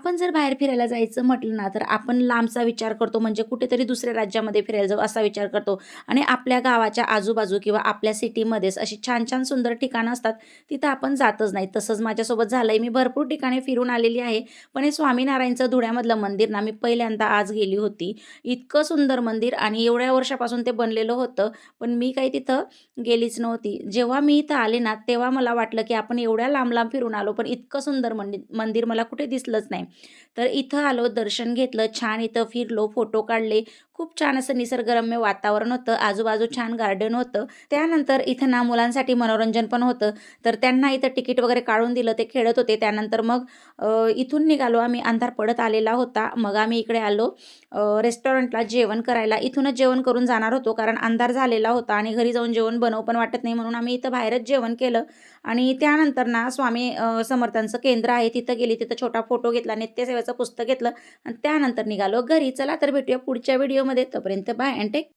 आपण जर बाहेर फिरायला जायचं म्हटलं ना, तर आपण लांबचा विचार करतो म्हणजे कुठेतरी दुसऱ्या राज्यामध्ये फिरायला जाऊ असा विचार करतो आणि आपल्या गावाच्या आजूबाजू किंवा आपल्या सिटीमध्येच अशी छान-छान सुंदर ठिकाणं असतात, तिथं आपण जातच नाही. तसंच माझ्यासोबत झालंय. मी भरपूर ठिकाणी फिरून आलेली आहे. पण हे स्वामीनारायणचं धुळ्यामधलं मंदिर ना, मी पहिल्यांदा आज गेली होती. इतकं सुंदर मंदिर आणि एवढ्या वर्षापासून ते बनलेलं होतं, पण मी काही तिथं गेलीच नव्हती. जेव्हा मी इथं आले ना, तेव्हा मला वाटलं, की आपण एवढ्या लांब-लांब फिरून आलो, पण इतकं सुंदर मंदिर मला कुठे दिसलंच नाही. तर इथं आलो, दर्शन घेतलं, छान इथं फिरलो, फोटो काढले. खूप छान असं निसर्गरम्य वातावरण होतं. आजूबाजू छान गार्डन होतं. त्यानंतर इथं ना मुलांसाठी मनोरंजन पण होतं. तर त्यांना इथं तिकीट वगैरे काढून दिलं. ते खेळत होते. त्यानंतर मग इथून निघालो आम्ही. अंधार पडत आलेला होता. मग आम्ही इकडे आलो रेस्टॉरंटला जेवण करायला. इथूनच जेवण करून जाणार होतो, कारण अंधार झालेला होता आणि घरी जाऊन जेवण बनवू पण वाटत नाही, म्हणून आम्ही इथं बाहेरच जेवण केलं. आणि त्यानंतर ना स्वामी समर्थांचं केंद्र आहे, तिथं गेली. तिथं छोटा फोटो घेतला, नित्यसेवेचं पुस्तक घेतलं आणि त्यानंतर निघालो घरी. चला तर भेटूया पुढच्या व्हिडिओमध्ये. तोपर्यंत बाय अँड टेक